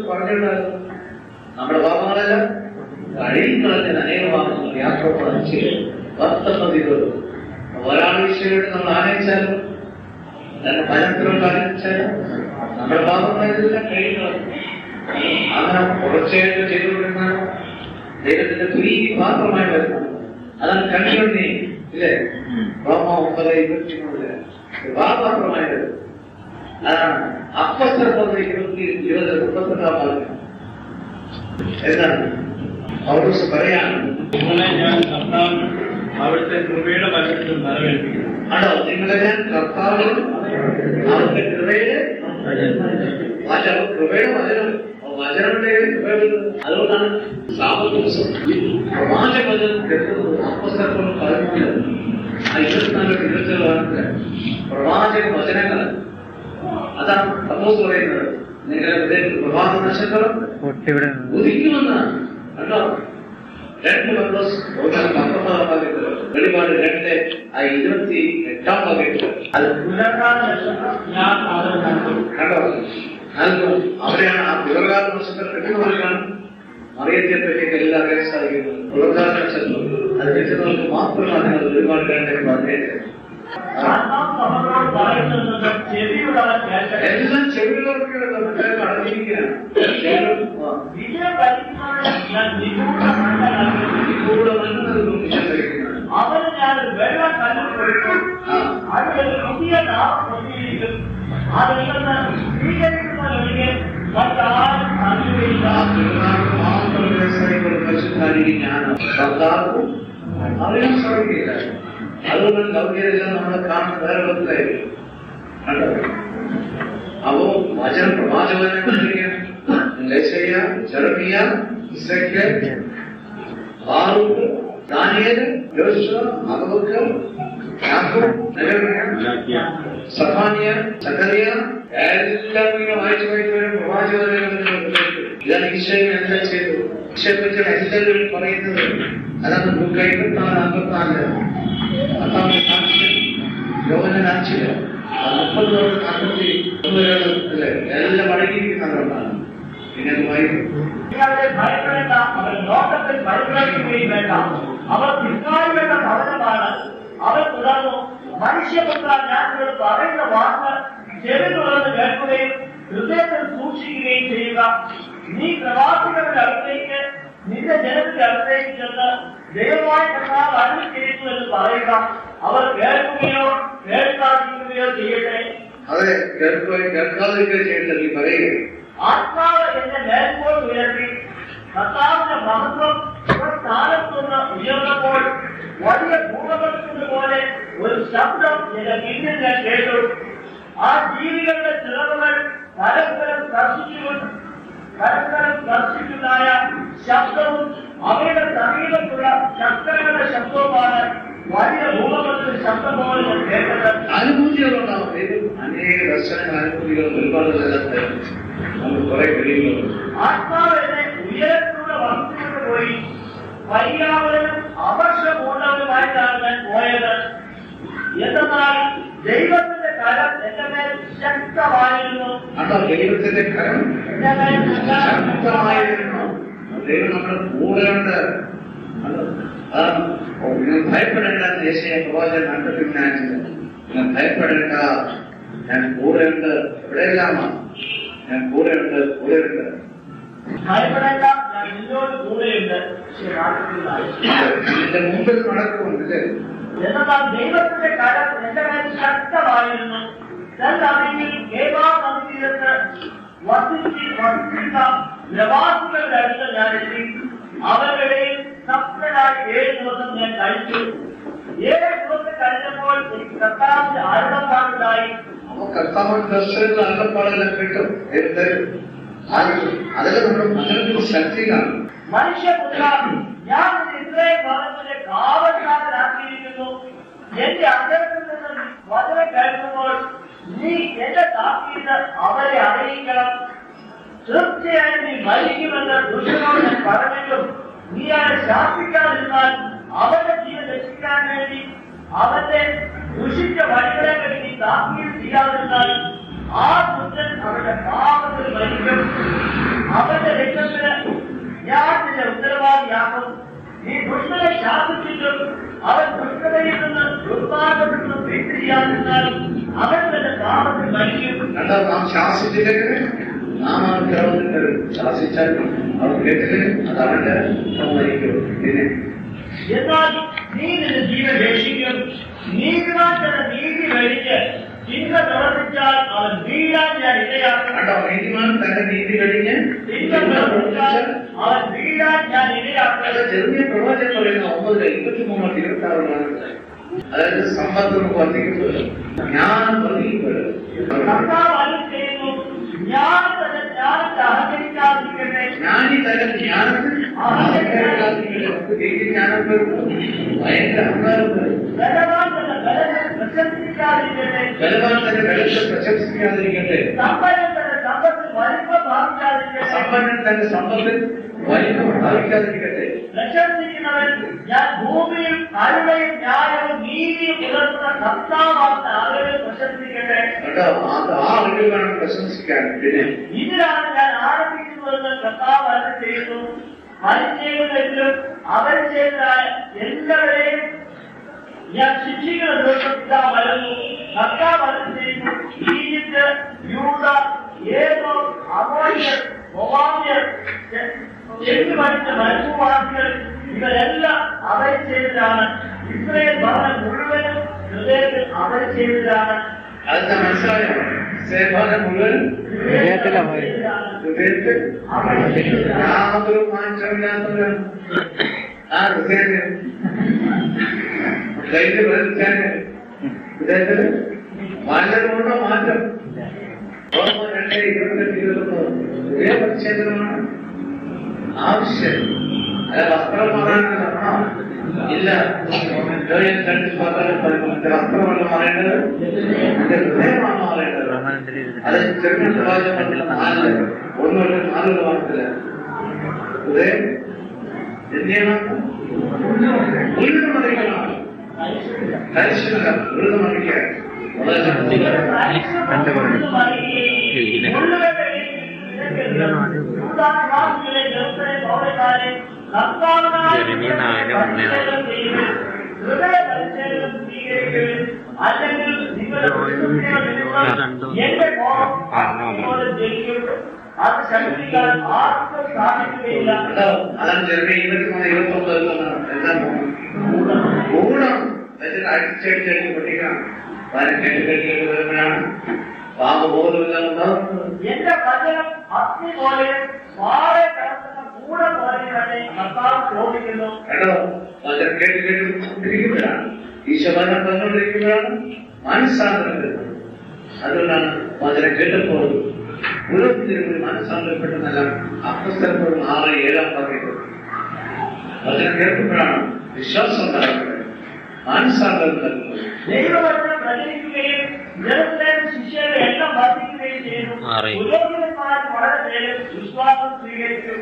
പറഞ്ഞിട്ടുണ്ടായിരുന്നു. നമ്മുടെ പാപങ്ങളെല്ലാം കഴിക്കളഞ്ഞ അനേക പാപങ്ങൾ യാത്രപ്പാട് ചെയ്ത് ഒരാൾ ഈശ്വരയോട് നമ്മൾ ആനയിച്ചാലും തന്നെ പലത്തിലുള്ള ആനയിച്ചാലും നമ്മുടെ പാപങ്ങളെല്ലാം കഴിക്കളഞ്ഞു. അങ്ങനെ തുടർച്ചയായിട്ട് ചെയ്തുകൊണ്ടിരുന്ന ദൈവത്തിന്റെ പ്രീതി മാത്രമായി വരുന്നത് അതാണ് കണ്ടുകൊണ്ടേ ഇല്ലേ? റോമ 9:23 മാത്രമായി വരുന്നത്. അതാണ് അപ്പസ്തലർ 20:32 എന്താണ് പൗലോസ് പറയാണ്, അവിടുത്തെ കൃപയുടെ വചനത്തിൽ നിറവേൽപ്പിക്കുന്നു. ആണോ നിങ്ങളെ ഞാൻ കർത്താവ് അവിടുത്തെ കൃപയുടെ കൃപയുടെ വചനങ്ങളുടെ അതുകൊണ്ടാണ് സാമൂഹ്യം പ്രവാചകവചനം കേൾക്കുന്നത്. അപ്പസ്തലർ പറഞ്ഞില്ല 24 പ്രവാചക വചനങ്ങൾ. അതാണ് പൗലോസ് പറയുന്നത്, നിങ്ങളുടെ ഹൃദയത്തിൽ പ്രഭാത നക്ഷത്രം ഉദിക്കുമെന്നാണ്. കണ്ടോ? 2 പൗലോസ് 19 വെളിപാട് 2:28 അത് കണ്ടോ? അവിടെയാണ് ആ പുലർകാല നക്ഷത്രം കിട്ടുന്നവർക്കാണ് മറിയത്തെ പറ്റിയൊക്കെ എല്ലാം അറിയാൻ സാധിക്കുന്നത്. പുലർകാല നക്ഷത്രം അത് കിട്ടുന്നവർക്ക് മാത്രമാണ് നിങ്ങൾ ഒരുപാട് വേണ്ടത്. എല്ലാം ചെവികളൊക്കെ അടഞ്ഞിരിക്കുകയാണ്. അവന് ഞാൻ വെള്ളം കല്ലും അതിൽ പുതിയ നാമം അത് നിങ്ങൾ സ്വീകരിക്കുന്നതിനെ മറ്റാരും അറിയുകയില്ല. അറിയാൻ സാധിക്കില്ല. അതുകൊണ്ട് ലൗകികരെല്ലാം നമ്മളെ കാണുന്ന വേറെ ബന്ധമായിരിക്കും. കണ്ടോ? അപ്പോ വചനം പ്രവാചകനെ ജെറമിയ, ഇസഖ്യേൽ, ബാറൂഖ്, ദാനിയേൽ, യോശുവ, ഹബക്കൂക്ക്, യാക്കോബ്, നെഹമ്യാ, സഫാനിയ, സഖറിയ എല്ലാം ഇങ്ങനെ വായിച്ചു വരും. പ്രവാചകനെ ഇതാണ് ഈശോയെ എന്താ ചെയ്തു, ഈശോയെ പറ്റിയാണ് എല്ലാവരും പറയുന്നത്. അതാണ് 54 10 സാക്ഷ്യം യോഹന്നാൻ 5 30 എല്ലാം അടങ്ങിയിരിക്കുന്നതുകൊണ്ടാണ്. പിന്നെ ഭയപ്പെടേണ്ട, അവർ ലോകത്തിൽ ഭയപ്പെടുകയും വേണ്ട. അവർ നിസ്സാരമായ ഭവനമാണ്. അവർ തുടർന്നു, മനുഷ്യപുത്ര ഞാൻ പറയുന്ന വാക്ക് ചെവി തുറന്ന് കേൾക്കുകയും ഹൃദയത്തിൽ സൂക്ഷിക്കുകയും ചെയ്യുക. നീ പ്രവാസികളുടെ അടുത്തേക്ക് നിന്റെ ജനത്തിന്റെ അടുത്തേക്ക് ചെന്ന് ദയവായി കർത്താവ് അരുളി ചെയ്യുന്നു എന്ന് പറയുക. അവർ കേൾക്കുകയോ കേൾക്കാതിരിക്കുകയോ ചെയ്യട്ടെ. അതെ, കേൾക്കുകയോ കേൾക്കാതിരിക്കുകയോ ചെയ്യട്ടെ. നീ പറയുക, ആത്മാവ് എന്റെ മേൽപോട്ട് ഉയർത്തി കർത്താവിന്റെ മഹത്വം സ്ഥാനത്തുനിന്ന് ഉയർന്നപ്പോൾ വലിയ ഭൂകമ്പത്തിന്റെ പോലെ ഒരു ശബ്ദം എന്റെ പിന്നിൽ ഞാൻ കേട്ടു. ആ ജീവികളുടെ ചിറകുകൾ പരസ്പരം സ്പർശിക്കുന്നതായ ശബ്ദവും അവയുടെ സമീപത്തുള്ള ശബ്ദങ്ങളുടെ ശബ്ദവുമാണ് വലിയ ഭൂകമ്പത്തിന്റെ ശബ്ദം പോലെ ഞാൻ കേട്ടത്. അനുഭൂതികളുണ്ടാവും. അനേക ദർശനങ്ങൾ, അനുഭൂതികൾ ഒരുപാട് നമുക്ക് കുറെ കഴിയുന്നു. ആത്മാവിനെ ഉയരത്തിലൂടെ വഹിച്ചുകൊണ്ട് പോയി പര്യാവരനും അവർഷപൂർണ്ണവുമായിട്ടാണ് ഞാൻ പോയത്. എന്നാൽ ദൈവത്തിന്റെ കരം എന്റെ മേൽ ശക്തമായിരുന്നു. ദൈവത്തിന്റെ കരം ശക്തമായിരുന്നു. ദൈവം നമ്മുടെ കൂടെയുണ്ട്. ഭയപ്പെടേണ്ട. ദേശീയ പ്രവാചകൻ 2:5 നിങ്ങൾ ഭയപ്പെടേണ്ട, ഞാൻ കൂടെയുണ്ട്. എവിടെയെല്ലാമാണ് ഞാൻ കൂടെയുണ്ട്. ഭയപ്പെടേണ്ട, ഞാൻ നിന്നോട് കൂടെയുണ്ട്. എന്റെ മുമ്പിൽ നടക്കുന്നുണ്ടല്ലേ? എന്നാൽ ദൈവത്തിന്റെ കരം എന്റെ മേൽ ശക്തമായിരുന്നു. വസിക്കുന്ന പ്രവാസികളുടെ അടുത്ത് ഞാൻ എത്തി. അവരുടെ സപ്തനായി 7 ദിവസം ഞാൻ കഴിച്ചു. 7 ദിവസം കഴിഞ്ഞപ്പോൾ എനിക്ക് കർത്താവിന്റെ അരുളപ്പാടുണ്ടായി. കർത്താവിന്റെ ദർശനങ്ങൾ അരുളപ്പാടെല്ലാം കിട്ടും. അതെല്ലാം നമ്മുടെ മനസ്സിൽ ശക്തിയാണ്. മനുഷ്യപുത്ര, ഞാൻ ഇത്രയും ഭവനത്തിന്റെ കാവൽക്കാരനാക്കിയിരിക്കുന്നു. എന്റെ അന്തരത്തിൽ നിന്ന് വചനം കേൾക്കുമ്പോൾ നീ എന്റെ താക്കീത് അവരെ അറിയിക്കണം. തീർച്ചയായും നീ മരിക്കുമെന്ന് ദുഷ്ടനോട് ഞാൻ പറഞ്ഞിട്ടും നീ അവരെ ശാസിക്കാതിരുന്നാൽ അവന്റെ ജീവൻ രക്ഷിക്കാൻ വേണ്ടി അവന്റെ ദുഷിച്ച വഴികളെ പറ്റി നീ താക്കീത് ചെയ്യാതിരുന്നാൽ ആ ദുഷ്ടൻ അവരുടെ പാപത്തിൽ മരിക്കും. അവന്റെ രക്തത്തിന് ഞാൻ നിന്റെ ഉത്തരവാദിയാക്കും. നീ ദുഷ്ടനെ ശാസിച്ചിട്ടും അവൻ ദുഷ്ടതയിൽ നിന്ന് ദുർമാർഗത്തിൽ നിന്ന് പിന്തിരിയാതിരുന്നാലും അവൻ തന്റെ പാപത്തിൽ മരിക്കും. നാം ശാസിച്ചില്ലെങ്കിൽ നാം ആ കേരളത്തിൽ ശാസിച്ചാൽ അവൻ കേട്ടില്ല, അത് അവന്റെ മരിക്കും. പിന്നെ എന്നാൽ നീ നിന്റെ ജീവൻ രക്ഷിക്കും. നീതിമാൻ തന്റെ നീതി വെടിഞ്ഞ് ചിന്ത പ്രവർത്തിച്ചാൽ അവൻ വീഴാൻ ഞാൻ ഇടയാക്കും. നീതിമാൻ തന്റെ നീതി കഴിഞ്ഞ് ചിന്ത പ്രവർത്തിച്ചാൽ അവൻ വീഴാൻ ഞാൻ ഇടയാക്കും. ചെറിയ പ്രവചനം പറയുന്ന 9:23-26 അതായത് സമ്പത്ത് വർദ്ധിക്കുന്നത് ജ്ഞാനം വർദ്ധിക്കുന്നത്. കർത്താവ് അരുളി ചെയ്യുന്നു, ഞാൻ തന്റെ ജ്ഞാനത്തെ അഹങ്കരിക്കാതിരിക്കട്ടെ. ജ്ഞാനി തന്റെ ജ്ഞാനത്തിൽ ജ്ഞാനം ഭയങ്കര അഹങ്കാരം ബലവാൻ തന്റെ ബലത്തെ പ്രശംസിക്കാതിരിക്കട്ടെ. ബലവാൻ തന്റെ ബലത്തെ പ്രശംസിക്കാതിരിക്കട്ടെ. സമ്പന്നൻ തന്റെ സമ്പത്തിൽ വലിപ്പം ഭാവിക്കാതിരിക്കട്ടെ. സമ്പന്നൻ തന്റെ സമ്പത്തിൽ വലിപ്പം ഭാവിക്കാതിരിക്കട്ടെ. പ്രശംസിക്കുന്നവൻ ഞാൻ ഭൂമിയിൽ കരുണയും ന്യായവും നീതിയും പുലർത്തുന്ന കർത്താവാകുന്ന ആളുകളെ പ്രശംസിക്കട്ടെ. ആ അറിവിൽ വേണം പ്രശംസിക്കാൻ. പിന്നെ ഇതിലാണ് ഞാൻ ആരംഭിക്കുന്നതെന്ന് കർത്താവ് അരുളി ചെയ്യുന്നു. പരിചയമെങ്കിലും അവർ ചെയ്തതായ എല്ലാവരെയും ഞാൻ ശിക്ഷിക്കുന്ന ദിവസം ഇതാ വരുന്നു. കർത്താവ് അരുളി ചെയ്യുന്നു, ഈജിപ്ത്, യൂദ, ഏദോം, അമോര്യർ, മോവാബ്യർ, ചെന്നു പഠിച്ച മരുഭൂവാസികൾ ഇവരെല്ലാം അവർ ചെയ്തതാണ്. ഇസ്രായേൽ ഭവനം മുഴുവനും ഹൃദയത്തിൽ അവർ ചെയ്തതാണ്. അതെന്താ മനസ്സിലായോ? സേവനം മുഴുവൻ ഹൃദയത്തിൽ യാതൊരു മാറ്റമില്ലാത്തവരാണ്. ആ ഹൃദയത്തിൽ ഹൃദയത്തിൽ ഹൃദയത്തിൽ മാറ്റമുണ്ടോ? മാറ്റം 2:28-21 പരിച്ഛേദനമാണ് ആവശ്യം. അല്ല വസ്ത്രം മാറാനോ ഇല്ല. വസ്ത്രമല്ല മാറേണ്ടത്, എന്റെ ഹൃദയമാണ് മാറേണ്ടത്. അത് ചെറിയ പ്രവാചകത്തിൽ 4 വാർത്തല്ല. ഹൃദയം എന്താണ്? ഉഴുതുമറികളാണ്. പരിശുദ്ധ ഉഴുതുമറിക്കാൻ അല്ലെങ്കിൽ എന്റെ അത് ശക്തിക്കാൻ ആർക്കും സാധിക്കുകയില്ല. അതാണ് ചെറിയ 23-29 എല്ലാം ഗുണം അടിച്ചടിച്ചടിച്ച് പൊട്ടിക്കണം. വരുമ്പോഴാണ് പാപബോധമില്ലാതെ എന്റെ വചനം അഗ്നി പോലെയും മാറെ കടത്തുന്ന കൂടെ പോലെയാണ് കർത്താവ് ചോദിക്കുന്നു. കേട്ടോ, വചനം കേട്ടിരിക്കുമ്പോഴാണ് ഈശോവചനം തന്നുകൊണ്ടിരിക്കുമ്പോഴാണ് മനസ്സാന്തരം വരുന്നത്. അതുകൊണ്ടാണ് വചനം കേട്ടപ്പോൾ പുറത്തിരുന്ന് മനസ്സാന്തരപ്പെട്ടെന്നല്ല അപ്പസ്തലത്തോട് 6-7 പറയുന്നത്. വചനം കേൾക്കുമ്പോഴാണ് വിശ്വാസം ഉണ്ടാകുന്നത്, മനസ്സാന്തരം നൽകുന്നത്. ദൈവവചനം പ്രചരിക്കുകയും ജെറുസലേം ശിഷ്യരുടെ എണ്ണം വർദ്ധിക്കുകയും ചെയ്തു. പുരോഹിതന്മാർ വളരെ പേരും വിശ്വാസം സ്വീകരിച്ചു.